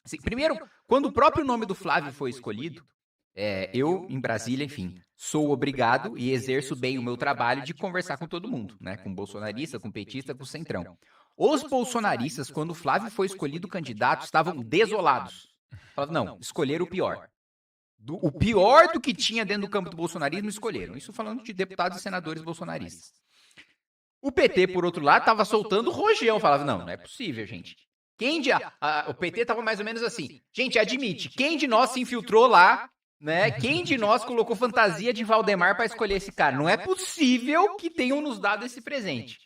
Assim, primeiro, quando o próprio nome do Flávio foi escolhido, eu, em Brasília, enfim, sou obrigado e exerço bem o meu trabalho de conversar com todo mundo, né? Com bolsonarista, com petista, com centrão. Os bolsonaristas, quando o Flávio foi escolhido candidato, estavam desolados. Falavam, não, escolheram o pior. O pior do que tinha dentro do campo do bolsonarismo, escolheram. Isso falando de deputados e senadores bolsonaristas. O PT, por outro lado, estava soltando o rojão. Falava, não é possível, gente. O PT estava mais ou menos assim. Gente, admite, quem de nós se infiltrou lá, né? Quem de nós colocou fantasia de Valdemar para escolher esse cara? Não é possível que tenham nos dado esse presente.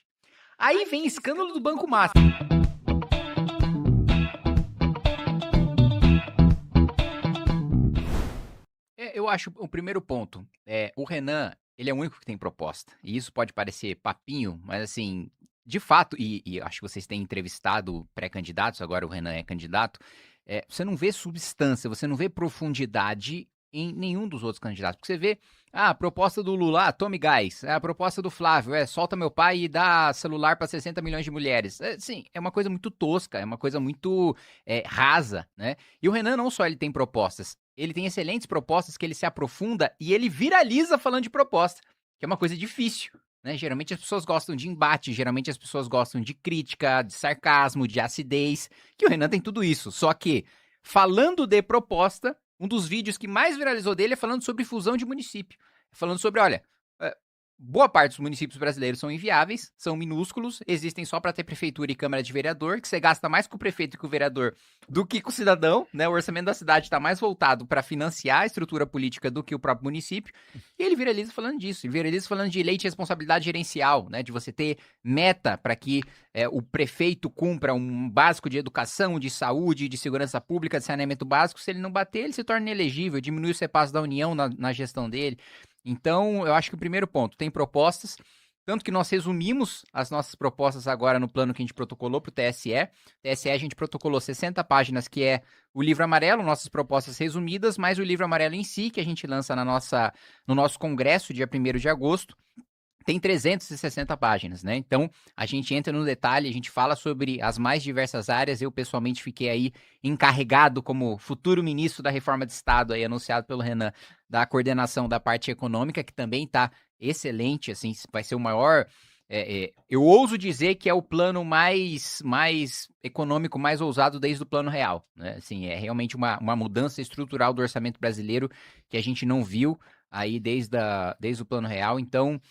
Aí vem escândalo do Banco Master. Eu acho o primeiro ponto. O Renan, ele é o único que tem proposta. E isso pode parecer papinho, mas assim, de fato, e acho que vocês têm entrevistado pré-candidatos, agora o Renan é candidato, você não vê substância, você não vê profundidade em nenhum dos outros candidatos. Porque você vê, a proposta do Lula, tome gás. A proposta do Flávio, solta meu pai e dá celular para 60 milhões de mulheres. Sim, é uma coisa muito tosca, é uma coisa muito rasa, né? E o Renan não só ele tem propostas, ele tem excelentes propostas que ele se aprofunda e ele viraliza falando de proposta, que é uma coisa difícil, né? Geralmente as pessoas gostam de embate, geralmente as pessoas gostam de crítica, de sarcasmo, de acidez, que o Renan tem tudo isso. Só que, falando de proposta, um dos vídeos que mais viralizou dele é falando sobre fusão de município. Falando sobre, olha, boa parte dos municípios brasileiros são inviáveis, são minúsculos, existem só para ter prefeitura e câmara de vereador, que você gasta mais com o prefeito e com o vereador do que com o cidadão, né? O orçamento da cidade está mais voltado para financiar a estrutura política do que o próprio município. E ele viraliza falando disso, ele viraliza falando de lei de responsabilidade gerencial, né? De você ter meta para que o prefeito cumpra um básico de educação, de saúde, de segurança pública, de saneamento básico. Se ele não bater, ele se torna inelegível, diminui o CEPAS da União na gestão dele. Então, eu acho que o primeiro ponto, tem propostas, tanto que nós resumimos as nossas propostas agora no plano que a gente protocolou para o TSE. TSE a gente protocolou 60 páginas, que é o livro amarelo, nossas propostas resumidas, mais o livro amarelo em si, que a gente lança no nosso congresso, dia 1º de agosto. Tem 360 páginas, né? Então, a gente entra no detalhe, a gente fala sobre as mais diversas áreas. Eu, pessoalmente, fiquei aí encarregado como futuro ministro da Reforma de Estado, aí, anunciado pelo Renan, da coordenação da parte econômica, que também está excelente, assim, vai ser o maior... eu ouso dizer que é o plano mais econômico, mais ousado desde o Plano Real, né? Assim, é realmente uma mudança estrutural do orçamento brasileiro que a gente não viu aí desde o Plano Real. Então...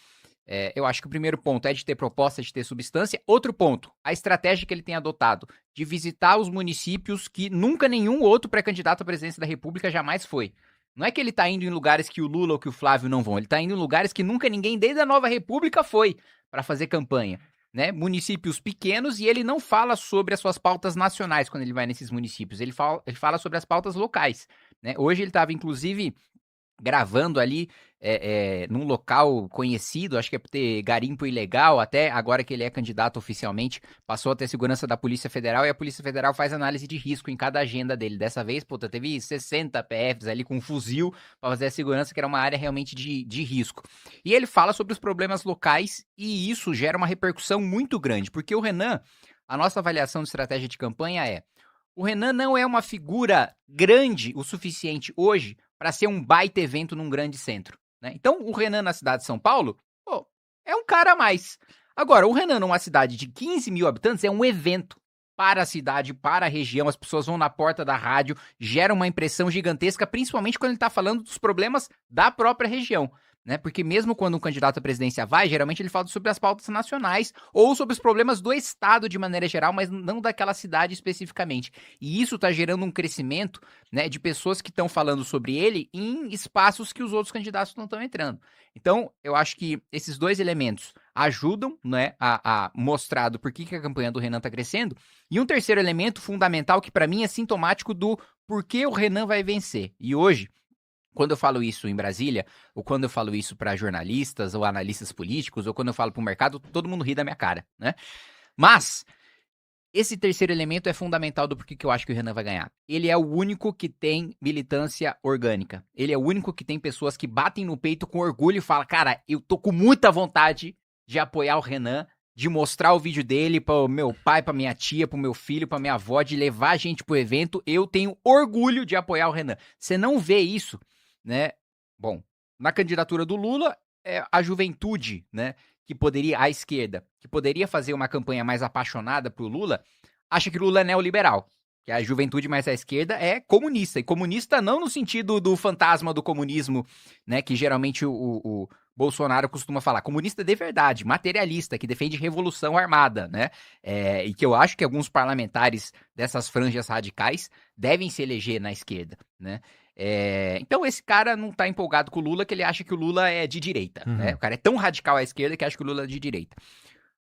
eu acho que o primeiro ponto é de ter proposta, de ter substância. Outro ponto, a estratégia que ele tem adotado de visitar os municípios que nunca nenhum outro pré-candidato à presidência da República jamais foi. Não é que ele está indo em lugares que o Lula ou que o Flávio não vão, ele está indo em lugares que nunca ninguém desde a Nova República foi para fazer campanha. Né? Municípios pequenos, e ele não fala sobre as suas pautas nacionais quando ele vai nesses municípios, ele fala sobre as pautas locais. Né? Hoje ele estava, inclusive, gravando ali num local conhecido, acho que é por ter garimpo ilegal, até agora que ele é candidato oficialmente, passou a ter segurança da Polícia Federal, e a Polícia Federal faz análise de risco em cada agenda dele. Dessa vez, teve 60 PFs ali com um fuzil para fazer a segurança, que era uma área realmente de risco. E ele fala sobre os problemas locais, e isso gera uma repercussão muito grande, porque o Renan, a nossa avaliação de estratégia de campanha o Renan não é uma figura grande o suficiente hoje para ser um baita evento num grande centro. Né? Então, o Renan na cidade de São Paulo, é um cara a mais. Agora, o Renan numa cidade de 15 mil habitantes é um evento para a cidade, para a região. As pessoas vão na porta da rádio, gera uma impressão gigantesca, principalmente quando ele está falando dos problemas da própria região. Né? Porque mesmo quando um candidato à presidência vai, geralmente ele fala sobre as pautas nacionais ou sobre os problemas do Estado de maneira geral, mas não daquela cidade especificamente. E isso está gerando um crescimento, né, de pessoas que estão falando sobre ele em espaços que os outros candidatos não estão entrando. Então, eu acho que esses dois elementos ajudam, né, a mostrar do porquê que a campanha do Renan está crescendo. E um terceiro elemento fundamental que para mim é sintomático do porquê o Renan vai vencer. E hoje, quando eu falo isso em Brasília, ou quando eu falo isso para jornalistas ou analistas políticos, ou quando eu falo para o mercado, todo mundo ri da minha cara, né? Mas esse terceiro elemento é fundamental do porquê que eu acho que o Renan vai ganhar. Ele é o único que tem militância orgânica. Ele é o único que tem pessoas que batem no peito com orgulho e falam, cara, eu tô com muita vontade de apoiar o Renan de mostrar o vídeo dele pro meu pai, pra minha tia, pro meu filho, pra minha avó, de levar a gente pro evento, eu tenho orgulho de apoiar o Renan. Você não vê isso, né? Bom, na candidatura do Lula, a juventude, né, que poderia, a esquerda, que poderia fazer uma campanha mais apaixonada pro Lula, acha que o Lula é neoliberal. Que a juventude mais à esquerda é comunista. E comunista não no sentido do fantasma do comunismo, né? Que geralmente o Bolsonaro costuma falar. Comunista de verdade, materialista, que defende revolução armada, né? E que eu acho que alguns parlamentares dessas franjas radicais devem se eleger na esquerda, né? Então esse cara não tá empolgado com o Lula, que ele acha que o Lula é de direita, né? O cara é tão radical à esquerda que acha que o Lula é de direita.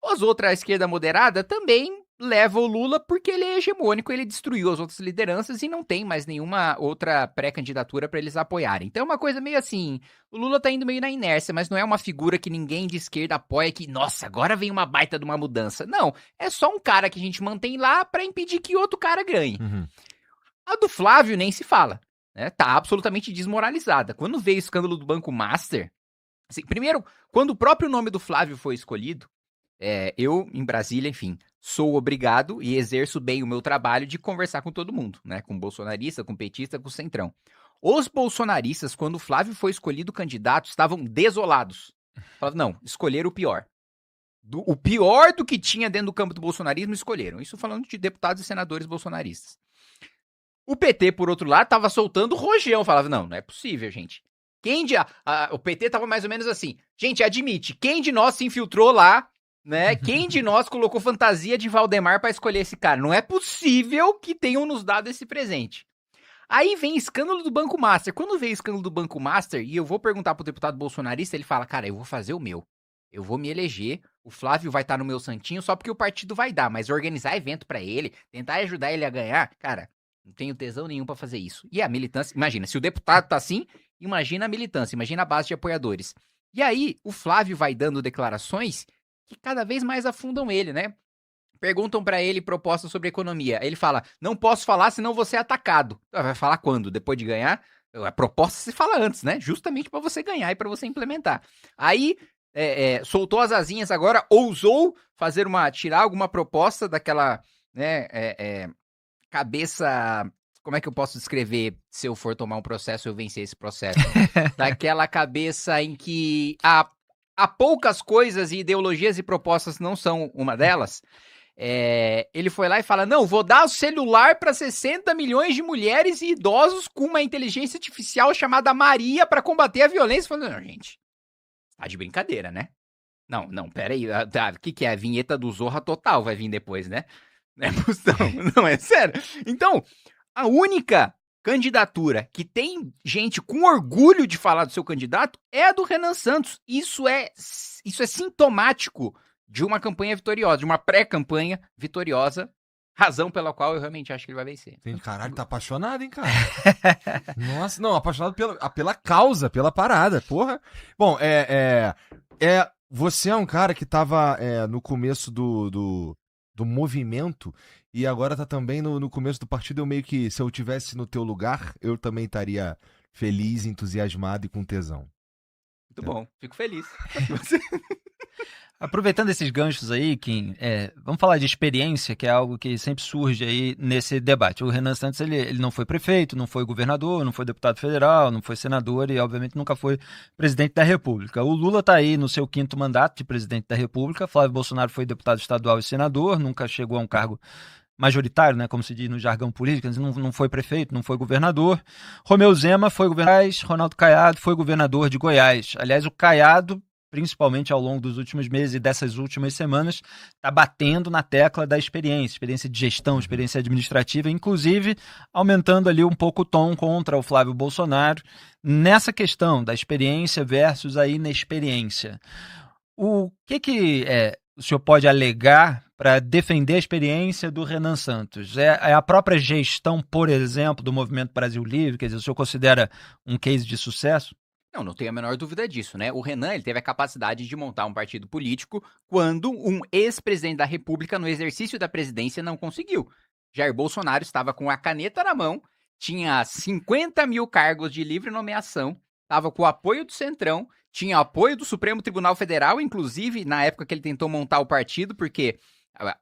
As outras, a esquerda moderada, também leva o Lula porque ele é hegemônico, ele destruiu as outras lideranças e não tem mais nenhuma outra pré-candidatura para eles apoiarem. Então é uma coisa meio assim, o Lula tá indo meio na inércia, mas não é uma figura que ninguém de esquerda apoia que, nossa, agora vem uma baita de uma mudança. Não, é só um cara que a gente mantém lá para impedir que outro cara ganhe. A do Flávio nem se fala, né? Tá absolutamente desmoralizada. Quando veio o escândalo do Banco Master, assim, primeiro, quando o próprio nome do Flávio foi escolhido, eu, em Brasília, enfim, sou obrigado e exerço bem o meu trabalho de conversar com todo mundo, né? Com bolsonarista, com petista, com centrão. Os bolsonaristas, quando o Flávio foi escolhido candidato, estavam desolados. Falavam, não, escolheram o pior. O pior do que tinha dentro do campo do bolsonarismo, escolheram. Isso falando de deputados e senadores bolsonaristas. O PT, por outro lado, estava soltando rojão. Falava, não é possível, gente. O PT tava mais ou menos assim, gente, admite, quem de nós se infiltrou lá, né? Quem de nós colocou fantasia de Valdemar pra escolher esse cara? Não é possível que tenham nos dado esse presente. Aí vem escândalo do Banco Master. Quando vem escândalo do Banco Master, e eu vou perguntar pro deputado bolsonarista, ele fala, cara, eu vou fazer o meu. Eu vou me eleger, o Flávio vai estar no meu santinho só porque o partido vai dar, mas organizar evento pra ele, tentar ajudar ele a ganhar, cara, não tenho tesão nenhum pra fazer isso. E a militância, imagina, se o deputado tá assim, imagina a militância, imagina a base de apoiadores. E aí, o Flávio vai dando declarações que cada vez mais afundam ele, né? Perguntam pra ele propostas sobre economia. Ele fala, não posso falar senão vou ser atacado. Vai falar quando? Depois de ganhar? A proposta se fala antes, né? Justamente pra você ganhar e pra você implementar. Aí, soltou as asinhas agora, ousou tirar alguma proposta daquela, né, cabeça... Como é que eu posso descrever se eu for tomar um processo e eu vencer esse processo? Daquela cabeça em que há poucas coisas e ideologias e propostas não são uma delas. Ele foi lá e fala, não, vou dar o celular para 60 milhões de mulheres e idosos com uma inteligência artificial chamada Maria para combater a violência. Falando, não, gente, tá de brincadeira, né? Não, pera aí, o que é? A vinheta do Zorra Total vai vir depois, né? Não, é sério. Então, a única candidatura que tem gente com orgulho de falar do seu candidato é a do Renan Santos. Isso é sintomático de uma campanha vitoriosa, de uma pré-campanha vitoriosa, razão pela qual eu realmente acho que ele vai vencer. Caralho, tá apaixonado, hein, cara? Nossa, não, apaixonado pela causa, pela parada, porra. Bom, você é um cara que tava no começo do movimento e agora tá também no começo do partido. Eu meio que, se eu tivesse no teu lugar, eu também estaria feliz, entusiasmado e com tesão. Muito bom, fico feliz. Aproveitando esses ganchos aí, Kim, vamos falar de experiência, que é algo que sempre surge aí nesse debate. O Renan Santos, ele não foi prefeito, não foi governador, não foi deputado federal, não foi senador e, obviamente, nunca foi presidente da República. O Lula está aí no seu 5º mandato de presidente da República. Flávio Bolsonaro foi deputado estadual e senador, nunca chegou a um cargo majoritário, né, como se diz no jargão político, não foi prefeito, não foi governador. Romeu Zema foi governador, Ronaldo Caiado foi governador de Goiás. Aliás, o Caiado, principalmente ao longo dos últimos meses e dessas últimas semanas, está batendo na tecla da experiência de gestão, experiência administrativa, inclusive aumentando ali um pouco o tom contra o Flávio Bolsonaro nessa questão da experiência versus a inexperiência. O que o senhor pode alegar para defender a experiência do Renan Santos? É a própria gestão, por exemplo, do Movimento Brasil Livre? Quer dizer, o senhor considera um case de sucesso? Não tenho a menor dúvida disso, né? O Renan, ele teve a capacidade de montar um partido político quando um ex-presidente da República, no exercício da presidência, não conseguiu. Jair Bolsonaro estava com a caneta na mão, tinha 50 mil cargos de livre nomeação, estava com o apoio do Centrão, tinha apoio do Supremo Tribunal Federal, inclusive na época que ele tentou montar o partido, porque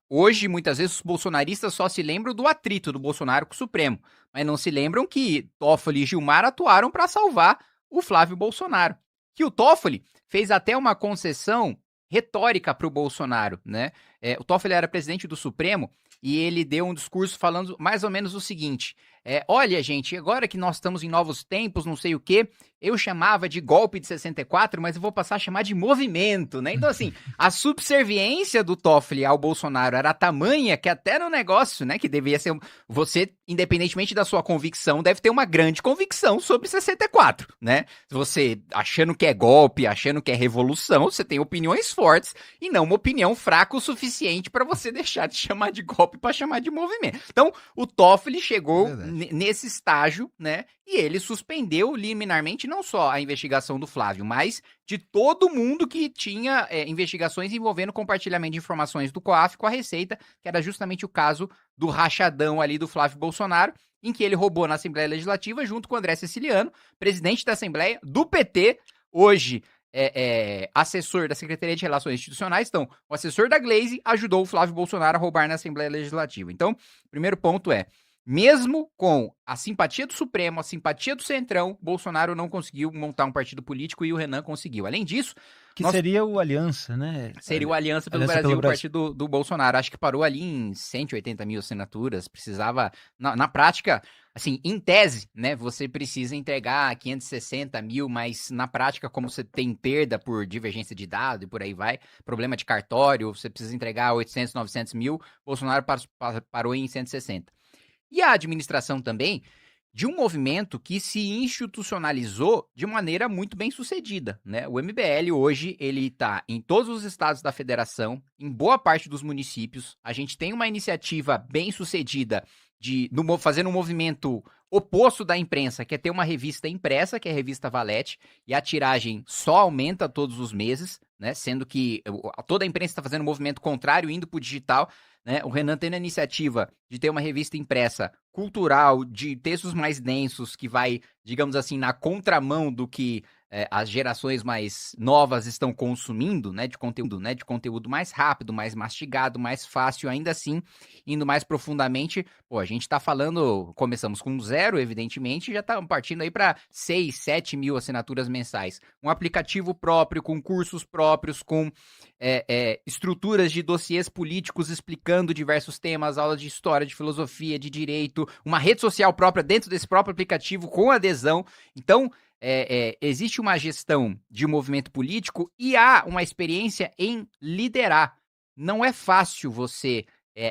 hoje, muitas vezes, os bolsonaristas só se lembram do atrito do Bolsonaro com o Supremo, mas não se lembram que Toffoli e Gilmar atuaram para salvar o Flávio Bolsonaro. Que o Toffoli fez até uma concessão retórica para o Bolsonaro, né? O Toffoli era presidente do Supremo e ele deu um discurso falando mais ou menos o seguinte: olha, gente, agora que nós estamos em novos tempos, não sei o quê, eu chamava de golpe de 64, mas eu vou passar a chamar de movimento, né? Então, assim, a subserviência do Toffoli ao Bolsonaro era tamanha que até no negócio, né, que deveria ser... Você, independentemente da sua convicção, deve ter uma grande convicção sobre 64, né? Você achando que é golpe, achando que é revolução, você tem opiniões fortes e não uma opinião fraca o suficiente para você deixar de chamar de golpe para chamar de movimento. Então, o Toffoli chegou nesse estágio, né? E ele suspendeu liminarmente não só a investigação do Flávio, mas de todo mundo que tinha investigações envolvendo compartilhamento de informações do COAF com a Receita, que era justamente o caso do rachadão ali do Flávio Bolsonaro, em que ele roubou na Assembleia Legislativa junto com o André Siciliano, presidente da Assembleia do PT, hoje assessor da Secretaria de Relações Institucionais. Então, o assessor da Glaze ajudou o Flávio Bolsonaro a roubar na Assembleia Legislativa. Então, o primeiro ponto mesmo com a simpatia do Supremo, a simpatia do Centrão, Bolsonaro não conseguiu montar um partido político e o Renan conseguiu. Além disso... seria o Aliança, né? Seria o Aliança pelo Brasil, o partido do Bolsonaro. Acho que parou ali em 180 mil assinaturas. Precisava, na prática, assim, em tese, né? Você precisa entregar 560 mil, mas na prática, como você tem perda por divergência de dados e por aí vai, problema de cartório, você precisa entregar 800, 900 mil, Bolsonaro parou em 160. E a administração também de um movimento que se institucionalizou de maneira muito bem sucedida, né? O MBL hoje, ele está em todos os estados da federação, em boa parte dos municípios. A gente tem uma iniciativa bem sucedida de fazer um movimento oposto da imprensa, que é ter uma revista impressa, que é a revista Valete, e a tiragem só aumenta todos os meses, né? Sendo que toda a imprensa está fazendo um movimento contrário, indo para o digital, né? O Renan tendo a iniciativa de ter uma revista impressa cultural, de textos mais densos, que vai, digamos assim, na contramão do que as gerações mais novas estão consumindo, né, de conteúdo mais rápido, mais mastigado, mais fácil, ainda assim, indo mais profundamente. Pô, a gente tá falando, começamos com 0, evidentemente, já estamos partindo aí para 6, 7 mil assinaturas mensais. Um aplicativo próprio, com cursos próprios, com estruturas de dossiês políticos explicando diversos temas, aulas de história, de filosofia, de direito, uma rede social própria dentro desse próprio aplicativo com adesão. Então, existe uma gestão de movimento político e há uma experiência em liderar. Não é fácil você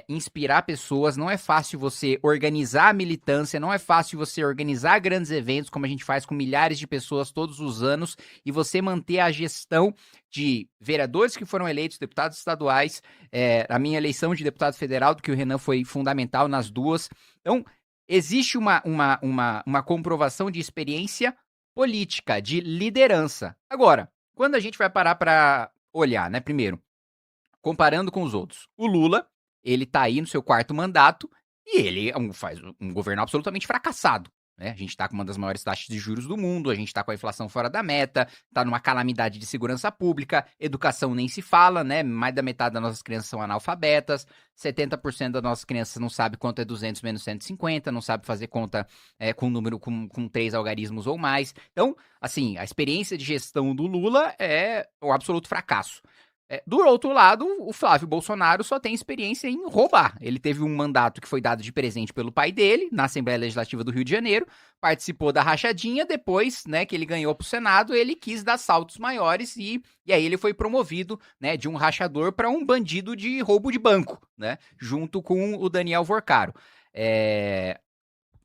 inspirar pessoas, não é fácil você organizar a militância, não é fácil você organizar grandes eventos, como a gente faz com milhares de pessoas todos os anos, e você manter a gestão de vereadores que foram eleitos, deputados estaduais, a minha eleição de deputado federal, do que o Renan foi fundamental nas duas. Então, existe uma comprovação de experiência política, de liderança. Agora, quando a gente vai parar para olhar, né, primeiro, comparando com os outros, o Lula, ele tá aí no seu 4º mandato e ele faz um governo absolutamente fracassado, né? A gente tá com uma das maiores taxas de juros do mundo, a gente tá com a inflação fora da meta, tá numa calamidade de segurança pública, educação nem se fala, né? Mais da metade das nossas crianças são analfabetas, 70% das nossas crianças não sabe quanto é 200 menos 150, não sabe fazer conta com número com 3 algarismos ou mais. Então, assim, a experiência de gestão do Lula é um absoluto fracasso. Do outro lado, o Flávio Bolsonaro só tem experiência em roubar. Ele teve um mandato que foi dado de presente pelo pai dele, na Assembleia Legislativa do Rio de Janeiro, participou da rachadinha, depois, né, que ele ganhou pro Senado, ele quis dar saltos maiores e aí ele foi promovido, né, de um rachador para um bandido de roubo de banco, né, junto com o Daniel Vorcaro.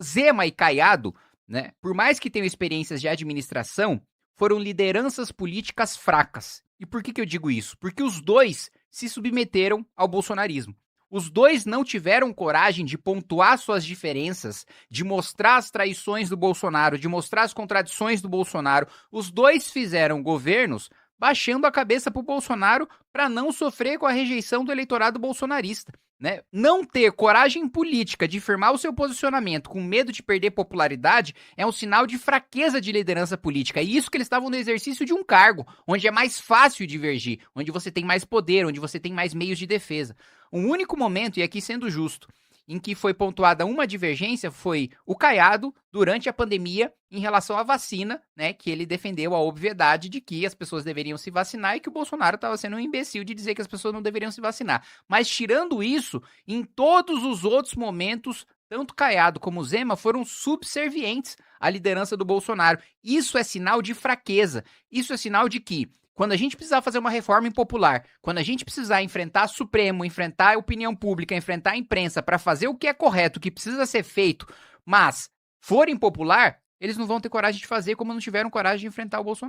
Zema e Caiado, né, por mais que tenham experiências de administração, foram lideranças políticas fracas. E por que eu digo isso? Porque os dois se submeteram ao bolsonarismo. Os dois não tiveram coragem de pontuar suas diferenças, de mostrar as traições do Bolsonaro, de mostrar as contradições do Bolsonaro. Os dois fizeram governos baixando a cabeça pro Bolsonaro para não sofrer com a rejeição do eleitorado bolsonarista. né? Não ter coragem política de firmar o seu posicionamento com medo de perder popularidade é um sinal de fraqueza de liderança política. E isso que eles estavam no exercício de um cargo, onde é mais fácil divergir, onde você tem mais poder, onde você tem mais meios de defesa. O único momento, e aqui sendo justo, em que foi pontuada uma divergência foi o Caiado durante a pandemia em relação à vacina, né, que ele defendeu a obviedade de que as pessoas deveriam se vacinar e que o Bolsonaro estava sendo um imbecil de dizer que as pessoas não deveriam se vacinar. Mas tirando isso, em todos os outros momentos, tanto Caiado como Zema foram subservientes à liderança do Bolsonaro. Isso é sinal de fraqueza. Isso é sinal de que quando a gente precisar fazer uma reforma impopular, quando a gente precisar enfrentar Supremo, enfrentar a opinião pública, enfrentar a imprensa para fazer o que é correto, o que precisa ser feito, mas for impopular, eles não vão ter coragem de fazer como não tiveram coragem de enfrentar o Bolsonaro.